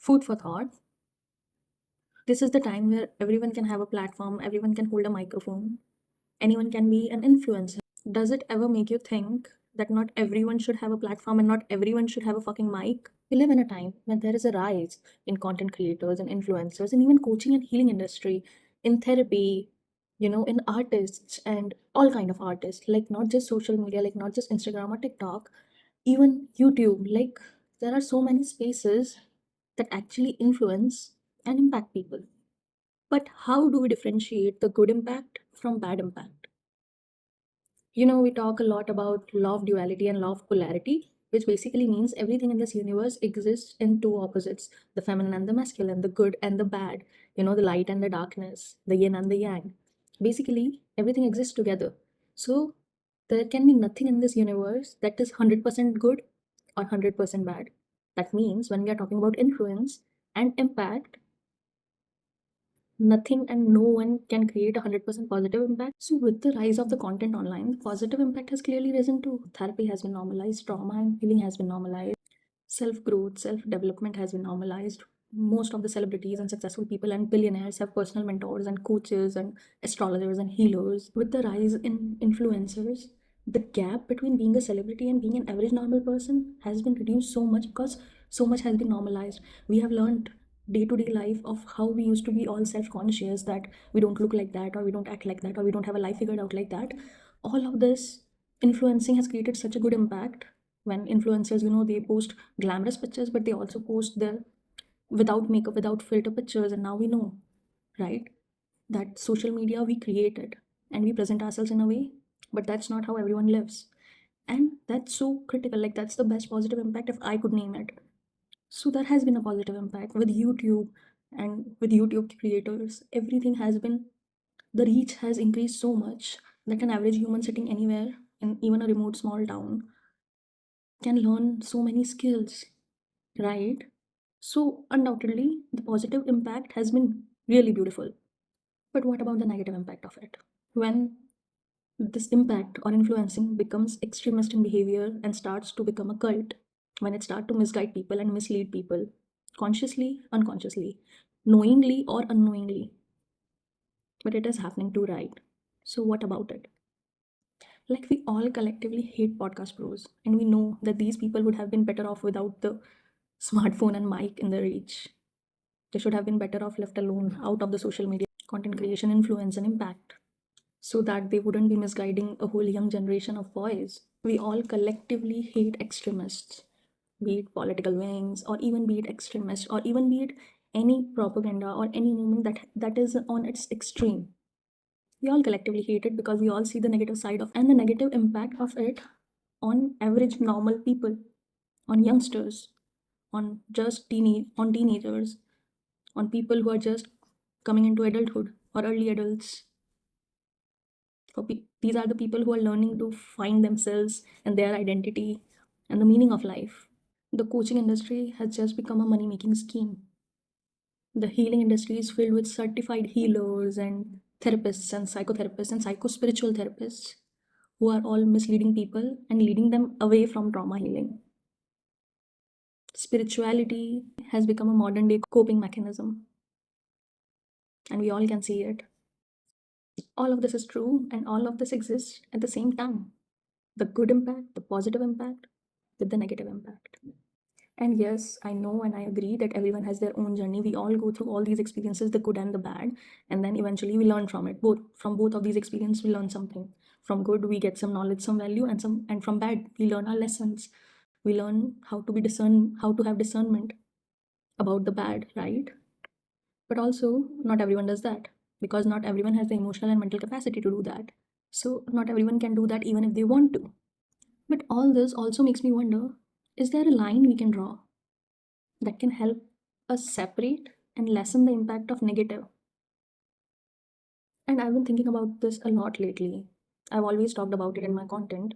Food for thought. This is the time where everyone can have a platform, everyone can hold a microphone, anyone can be an influencer. Does it ever make you think that not everyone should have a platform and not everyone should have a fucking mic? We live in a time when there is a rise in content creators and influencers and even coaching and healing industry, in therapy, in artists and all kind of artists, like not just social media, like not just Instagram or TikTok, even YouTube. Like there are so many spaces that actually influence and impact people. But how do we differentiate the good impact from bad impact? We talk a lot about law of duality and law of polarity, which basically means everything in this universe exists in two opposites, the feminine and the masculine, the good and the bad, the light and the darkness, the yin and the yang. Basically, everything exists together. So, there can be nothing in this universe that is 100% good or 100% bad. That means when we are talking about influence and impact, nothing and no one can create a 100% positive impact. So, with the rise of the content online, the positive impact has clearly risen too. Therapy has been normalized, trauma and healing has been normalized, self growth, self development has been normalized. Most of the celebrities and successful people and billionaires have personal mentors and coaches and astrologers and healers. With the rise in influencers, the gap between being a celebrity and being an average normal person has been reduced so much because so much has been normalized. We have learned day to day life of how we used to be all self conscious that we don't look like that or we don't act like that or we don't have a life figured out like that. All of this influencing has created such a good impact. When influencers, they post glamorous pictures, but they also post their without makeup, without filter pictures. And now we know, right, that social media we created and we present ourselves in a way, but that's not how everyone lives. And that's so critical. Like, that's the best positive impact if I could name it. So, there has been a positive impact with YouTube and with YouTube creators. Everything has been, the reach has increased so much that an average human sitting anywhere in even a remote small town can learn so many skills, right? So, undoubtedly, the positive impact has been really beautiful. But what about the negative impact of it? When this impact or influencing becomes extremist in behavior and starts to become a cult, when it starts to misguide people and mislead people, consciously, unconsciously, knowingly or unknowingly, but it is happening too, right? So, what about it? Like, we all collectively hate podcast pros, and we know that these people would have been better off without the smartphone and mic in their reach. They should have been better off left alone out of the social media content creation influence and impact so that they wouldn't be misguiding a whole young generation of boys. We all collectively hate extremists, be it political wings or even be it extremists or even be it any propaganda or any movement that is on its extreme. We all collectively hate it because we all see the negative side of and the negative impact of it on average normal people, on youngsters, on just teenagers, on people who are just coming into adulthood or early adults. These are the people who are learning to find themselves and their identity and the meaning of life. The coaching industry has just become a money making scheme. The healing industry is filled with certified healers and therapists and psychotherapists and psychospiritual therapists who are all misleading people and leading them away from trauma healing. Spirituality has become a modern day coping mechanism, and we all can see it. All of this is true, and all of this exists at the same time, the good impact, the positive impact, with the negative impact. And yes, I know and I agree that everyone has their own journey. We all go through all these experiences, the good and the bad, and then eventually we learn from it. From both of these experiences, we learn something. From good, we get some knowledge, some value, and from bad, we learn our lessons. We learn how to have discernment about the bad, right? But also, not everyone does that because not everyone has the emotional and mental capacity to do that. So, not everyone can do that even if they want to. But all this also makes me wonder, is there a line we can draw that can help us separate and lessen the impact of negative? And I've been thinking about this a lot lately. I've always talked about it in my content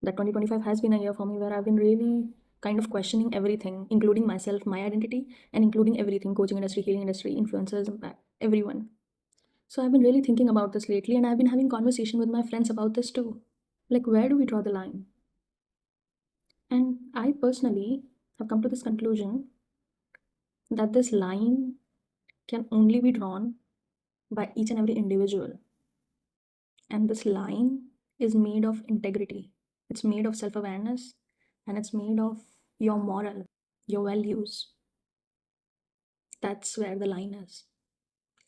that 2025 has been a year for me where I've been really kind of questioning everything, including myself, my identity, and including everything coaching industry, healing industry, influencers, impact, everyone. So I've been really thinking about this lately, and I've been having conversation with my friends about this too. Like, where do we draw the line? And I personally have come to this conclusion that this line can only be drawn by each and every individual. And this line is made of integrity, it's made of self awareness, and it's made of your moral, your values. That's where the line is.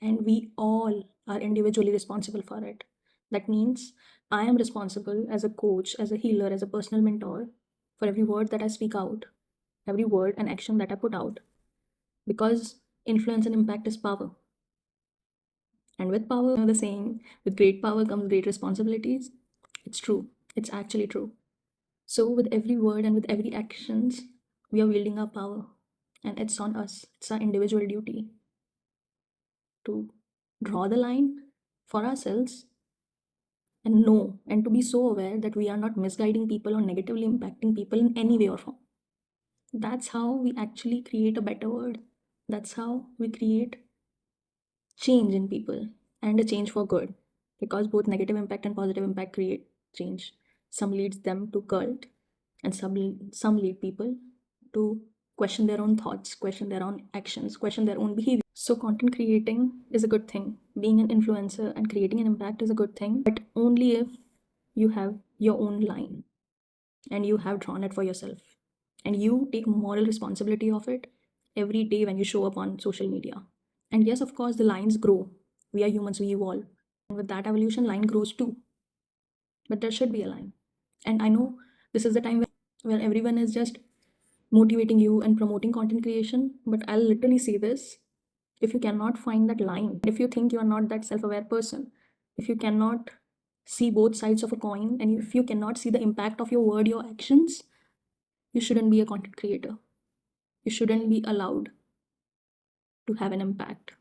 And we all are individually responsible for it. That means I am responsible as a coach, as a healer, as a personal mentor for every word that I speak out, every word and action that I put out. Because influence and impact is power. And with power, the saying, with great power comes great responsibilities. It's true. It's actually true. So with every word and with every actions, we are wielding our power. And it's on us. It's our individual duty to draw the line for ourselves and know and to be so aware that we are not misguiding people or negatively impacting people in any way or form. That's how we actually create a better world. That's how we create change in people and a change for good, because both negative impact and positive impact create change. Some leads them to cult, and some lead people to question their own thoughts, question their own actions, question their own behavior. So content creating is a good thing. Being an influencer and creating an impact is a good thing, but only if you have your own line and you have drawn it for yourself and you take moral responsibility of it every day when you show up on social media. And yes, of course, the lines grow. We are humans, we evolve. And with that evolution, line grows too. But there should be a line. And I know this is the time where everyone is just motivating you and promoting content creation. But I'll literally say this: if you cannot find that line, if you think you are not that self aware person, if you cannot see both sides of a coin, and if you cannot see the impact of your word, your actions, you shouldn't be a content creator. You shouldn't be allowed to have an impact.